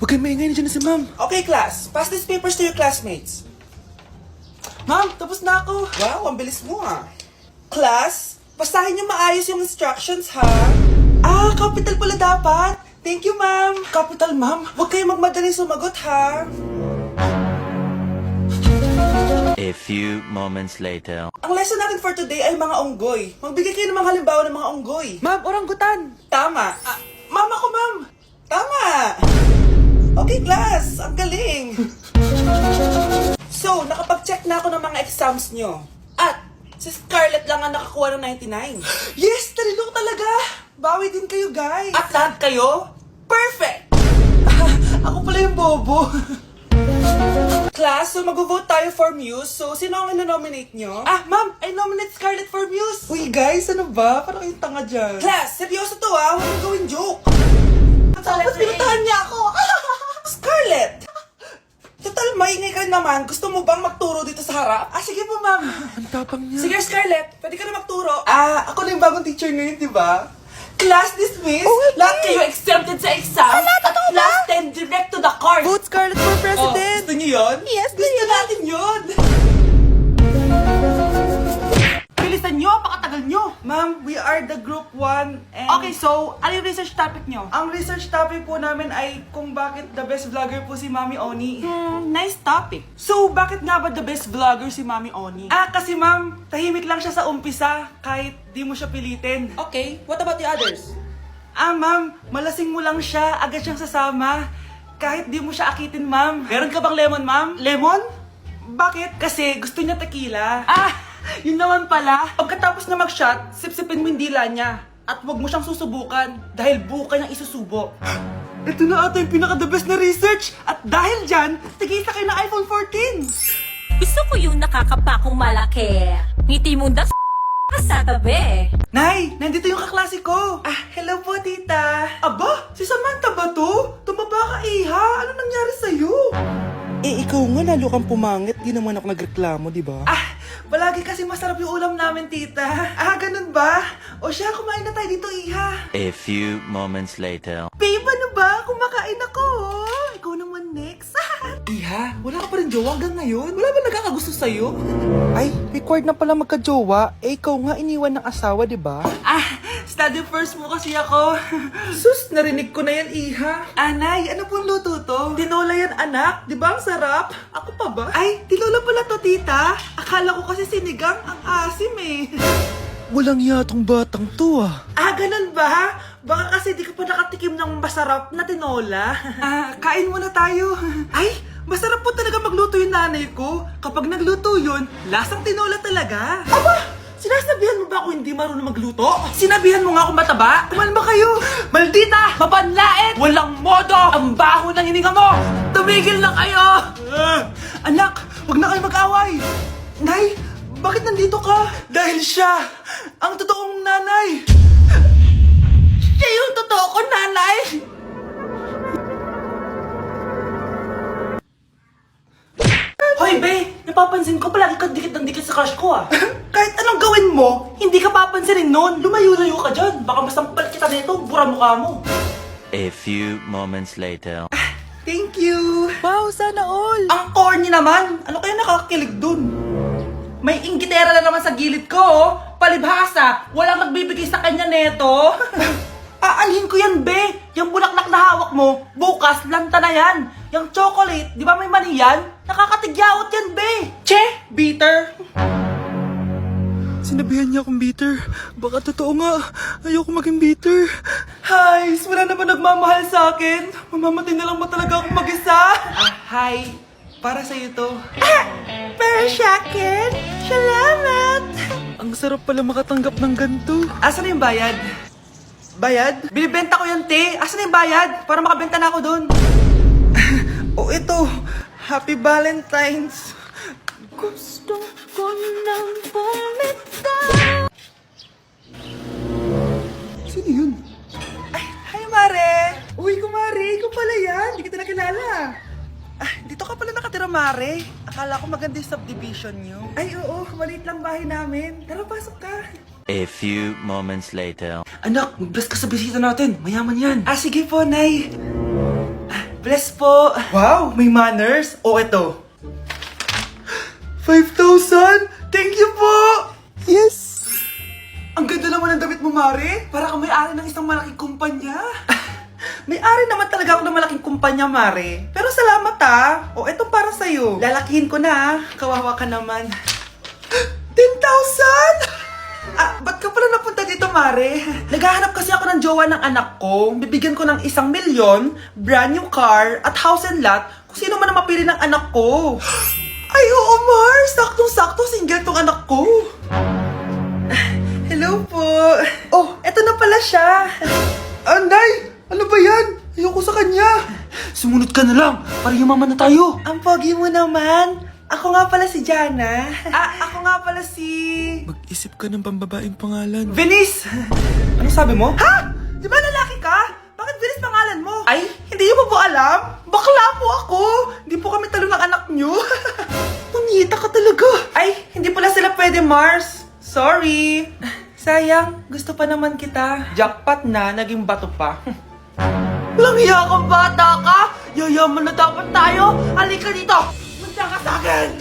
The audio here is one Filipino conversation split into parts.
Huwag kayong maingay, nandiyan na si ma'am. Okay, class. Pass these papers to your classmates. Ma'am, tapos na ako. Wow, ang bilis mo ah. Class, basahin niyo maayos yung instructions ha. Capital pala dapat. Thank you, ma'am. Capital, ma'am. Huwag kayong magmadaling sumagot ha. A few moments later. Ang lesson natin for today ay mga unggoy. Magbigay kayo ng mga halimbawa ng mga unggoy. Ma'am, oranggutan. Tama. Ma'am, ako, ma'am. Tama! Okay, class. Ang galing. So, nakapag-check na ako ng mga exams nyo. At, si Scarlett lang ang nakakuha ng 99. Yes, talino talaga. Bawi din kayo, guys. At lahat kayo, perfect! Ako pala yung bobo. Class, so mag-vote tayo for Muse. So, sino ang ino-nominate nyo? Ma'am, I nominate Scarlett for Muse. Uy, guys, ano ba? Parang yung tanga dyan. Class, seryoso to ha. Huwag mong gawin joke. Tapos pinuntahan niya ako. Scarlett! Total, maingay ka naman. Gusto mo bang magturo dito sa harap? Sige po, ma'am. Ang tapang niya. Sige, Scarlett. Pwede ka na magturo. Ako na yung bagong teacher ngayon, di ba? Class dismissed. Lahat kayo exempted sa exam. At class 10 direct to the court. Vote Scarlett for president. Gusto niyo yun? Yes, Gusto natin yun. Bilisan nyo, pakatagal nyo. Ma'am, we are the group 1 and... Okay, so, ano yung research topic nyo? Ang research topic po namin ay kung bakit the best vlogger po si Mami Oni. Nice topic. So, bakit nga ba the best vlogger si Mami Oni? Kasi ma'am, tahimik lang siya sa umpisa kahit di mo siya pilitin. Okay, what about the others? Ma'am, malasing mo lang siya, agad siyang sasama. Kahit di mo siya akitin, ma'am. Meron ka bang lemon, ma'am? Lemon? Bakit? Kasi gusto niya tequila. Yun naman pala. Pagkatapos na mag-shot, sipsipin mo yung dila niya. At huwag mo siyang susubukan dahil buka niyang isusubo. Ito na ata yung pinaka-the best na research. At dahil dyan, tigisa kayo ng iPhone 14. Gusto ko yung nakakapakong malaki. Ngiti mo na sa tabi. Nay, nandito yung kaklase ko. Hello po, tita. Aba, si Samantha ba to? Tumaba ka, iha. Ano nangyari sa'yo? Ikaw nga lalo kang pumangit. Di naman ako nagreklamo, di ba? Palagi kasi masarap yung ulam namin, tita. Ganun ba? O siya, kumain na tayo dito, iha. A few moments later. Babe, ano ba? Kumakain ako. Ikaw naman next. Iha, wala ka pa rin jowa hanggang ngayon? Wala ba nagkakagusto sa'yo? Ay, required na pala magka-jowa. Ikaw nga iniwan ng asawa, di ba? Study first mo kasi ako. Sus, narinig ko na yan, iha. Anay, ano pong luto to? Tinola yan, anak. Di ba ang sarap? Ako pa ba? Ay, tinola pala to, tita. Akala ko kasi sinigang ang asim eh. Walang yatong batang to Ganun ba? Baka kasi di ka pa nakatikim ng masarap na tinola. Kain muna tayo. Ay, masarap po talaga magluto yung nanay ko. Kapag nagluto yun, lasang tinola talaga. Sinasabihan mo ba ako hindi marunong magluto? Sinabihan mo nga ako mataba? Kumalma kayo! Maldita! Mapanlait! Walang modo! Ang baho ng hininga mo! Tumigil na kayo! Anak, wag na kayo mag-away! Nay, bakit nandito ka? Dahil siya, ang totoong nanay! Siya yung totoo ko, nanay! Hoy, be! Napapansin ko palagi ka dikit ng dikit sa crush ko Kahit anong gawin mo, Hindi ka papansinin nun. Lumayo-layo ka dyan. Baka masampal kita nito. Bura mukha mo. A few moments later. thank you! Wow, sana all. Ang corny naman! Ano kaya nakakakilig dun? May inggitera na naman sa gilid ko, oh. Palibhasa, walang magbibigay sa kanya neto. Aanhin ko yan, be. Yung bulaklak na hawak mo, bukas, lanta na yan. Yung chocolate, di ba may mani yan? Nakakatigyawat yan, be. Che, bitter. Sinabihan niya akong bitter. Baka totoo nga. Ayoko maging bitter. Hi, wala naman nagmamahal sa akin. Mamamatay na lang ba talaga akong mag-isa? Hi, para sa'yo to. Para sa akin, salamat. Ang sarap pala makatanggap ng ganito. Asan na yung bayad? Bayad? Binibenta ko yan, te. Asan na yung bayad? Para makabenta na ako doon. Ito. Happy Valentine's. Gusto ko nang bumitaw. Sino yun? Hi, Mare! Uy, kumare, ikaw pala yan. Hindi kita nakilala. Dito ka pala nakatira, Mare. Akala ko maganda yung subdivision nyo. Ay, oo. Maliit lang bahay namin. Tara, pasok ka. A few moments later. Anak, mag-bless ka sa bisita natin. Mayaman yan. Sige po, Nay. Bless po. Wow, may manners. O, eto. 5,000? Thank you po! Yes! Ang ganda naman ng damit mo, Mare. Para kang may-ari ng isang malaking kumpanya. May-ari naman talaga ako ng malaking kumpanya, Mare. Pero salamat O, eto para sa'yo. Lalakihin ko na Kawawa ka naman. 10,000? Ba't ka pala napunta dito, Mare? Naghahanap kasi ako ng jowa ng anak ko. Bibigyan ko ng 1 milyon, brand new car, at house and lot kung sino man ang mapili ng anak ko. Ay, oo, Mar! Saktong-sakto, single tong anak ko. Hello po. Oh, eto na pala siya. Nay! Ano ba yan? Ayoko sa kanya. Sumunod ka na lang, para yumaman na tayo. Ang pogi mo naman. Ako nga pala si Jana. Ako nga pala si... Mag-isip ka ng pambabaeng pangalan. Venice! Ano sabi mo? Ha? Di ba lalaki ka? Bakit Venice pangalan mo? Ay, hindi niyo po alam? Bakla po ako! Hindi po kami talo ng anak niyo. Punyita ka talaga. Ay, hindi pala sila pwede, Mars. Sorry. Sayang, gusto pa naman kita. Jackpot na, naging bato pa. Walang hiya kang bata ka! Yayaman na dapat tayo! Halika dito! Munta ka sa akin!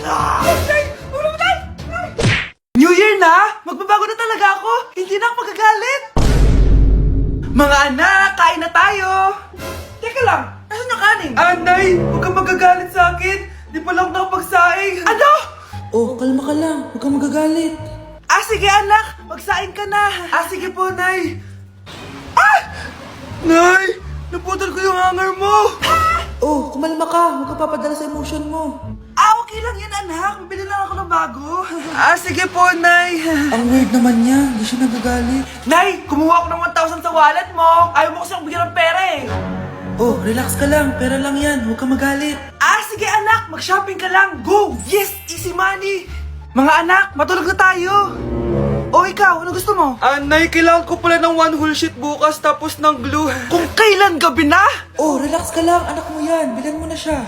New Year na! Magbabago na talaga ako! Hindi na ako magagalit! Mga anak, kain na tayo! Teka lang, nasan yung kanin? Nay! Huwag kang magagalit sa akin! Di pa lang nakapagsaing! Ano? Oh, kalma ka lang. Huwag kang magagalit. Sige anak! Magsaing ka na! Sige po, Nay! Nay! Naputol ko yung hanger mo! Oh, kumalma ka. Huwag ka papadala sa emotion mo. Okay lang yan, anak. Bibili lang ako ng bago. Sige po, Nay. Ang weird naman niya. Hindi siya nagagalit. Nay, kumuha ako ng 1,000 sa wallet mo. Ayaw mo kasi akong bigyan ng pera Oh, relax ka lang. Pera lang yan. Huwag ka magalit. Sige anak, mag-shopping ka lang. Go! Yes, easy money. Mga anak, matulog na tayo. Ikaw, ano gusto mo? Nay, kailangan ko pala ng 1 whole sheet bukas tapos ng glue. Kung kailan gabi na? Oh, relax ka lang. Anak mo yan. Bilan mo na siya.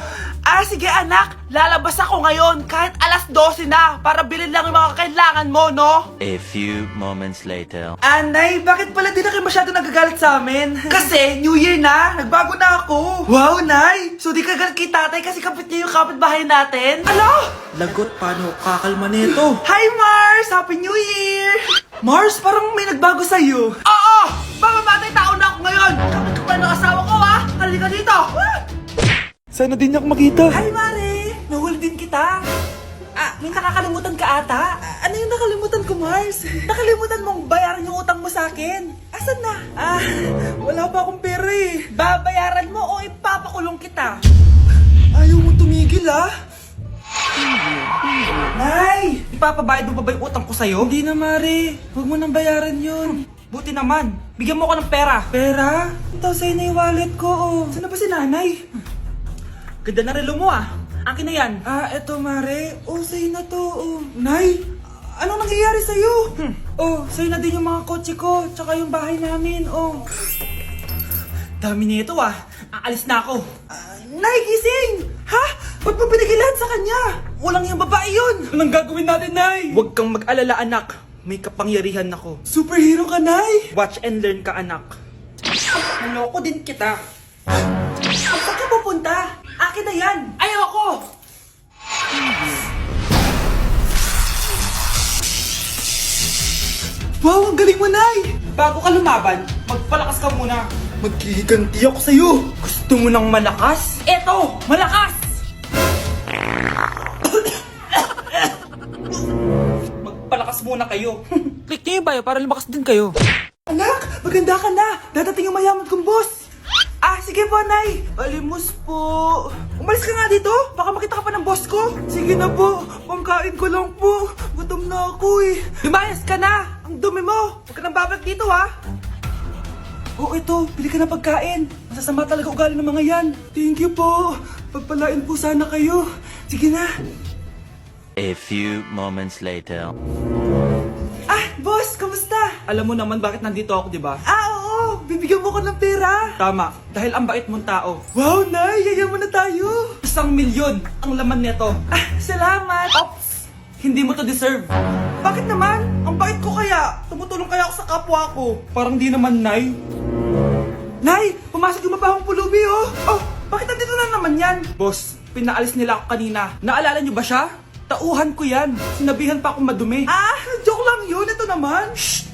Sige anak, lalabas ako ngayon kahit alas 12 na para bilhin lang yung mga kailangan mo, no? A few moments later. Nay, bakit pala di na kayo masyado nagagalit sa amin? Kasi, New Year na, nagbago na ako. Wow, Nay! So di ka galit kay tatay kasi kapit niya yung kapitbahay natin? Ano? Lagot, paano kakalma nito? Hi, Mars! Happy New Year! Mars, parang may nagbago sa'yo. Oo! Mamamatay tao na ako ngayon! Kapit ko pa ng asawa ko, ha? Halika dito! Sana din niya ako makita. Hi, Mare! Nahuli din kita. May nakakalimutan ka ata. Ano yung nakalimutan ko, Mars? Nakalimutan mong bayaran yung utang mo sa akin. Asan na? Wala pa akong pera eh. Babayaran mo o ipapakulong kita? Ayaw mo tumigil, Nay! Ipapabayad mo pa ba yung utang ko sa'yo? Hindi na, Mare. Huwag mo nang bayaran yun. Buti naman. Bigyan mo ko ng pera. Pera? Ito, sa'yo na yung wallet ko, Saan na ba si nanay? Ganda na relo mo, Akin na yan. Eto, Mare. Sa'yo na to, Nay, anong nangyayari sa'yo? Sa'yo na din yung mga kotse ko, tsaka yung bahay namin, Dami nito, Aalis na ako. Nay, gising! Ha? Ba't mo binigay lahat sa kanya? Walang yung babae yun. Anong gagawin natin, Nay? Huwag kang mag-alala, anak. May kapangyarihan ako. Superhero ka, Nay! Watch and learn ka, anak. Naloko din kita. Saan ka pupunta? Akin na yan. Ayoko! Wow, ang galing mo, Nay! Bago ka lumaban, magpalakas ka muna. Maghihiganti ako sa'yo! Gusto mo ng malakas? Eto! Malakas! Magpalakas muna kayo. Click niyo yung bio para lumakas din kayo. Anak, maganda ka na. Dadating yung mayaman kong boss. Sige po, Nay. Alimos po. Umalis ka nga dito. Baka makita ka pa ng boss ko. Sige na po. Pangkain ko lang po. Gutom na ako eh. Lumayas ka na. Ang dumi mo. Huwag ka nang babalik dito, Ito. Bili ka ng pagkain. Masasama talaga ugali ng mga yan. Thank you po. Pagpalain po sana kayo. Sige na. A few moments later. Boss, kamusta? Alam mo naman bakit nandito ako, di ba? Oo. Bibigyan mo ko ng pera. Tama. Dahil ang bait mong tao. Wow, Nay. Yayaman na tayo. 1 milyon ang laman nito. Salamat. Ops! Hindi mo to deserve. Bakit naman? Ang bait ko kaya. Tumutulong kaya ako sa kapwa ko. Parang di naman, Nay. Nay, pumasok yung mabahong pulubi, Oh, Bakit nandito na naman yan? Boss, pinaalis nila ako kanina. Naalala niyo ba siya? Tauhan ko yan. Sinabihan pa akong madumi. Joke lang yun. Ito naman. Shh!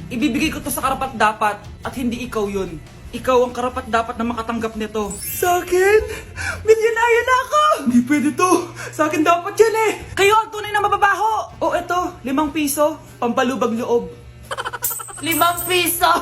Ibibigay ko to sa karapat-dapat at hindi ikaw yun. Ikaw ang karapat-dapat na makatanggap nito. Sa akin? Milyonaryo na ako! Hindi pwede to. Sa akin dapat yan eh. Kayo ang tunay na mababaho. O eto, 5 piso. Pampalubag loob. 5 piso!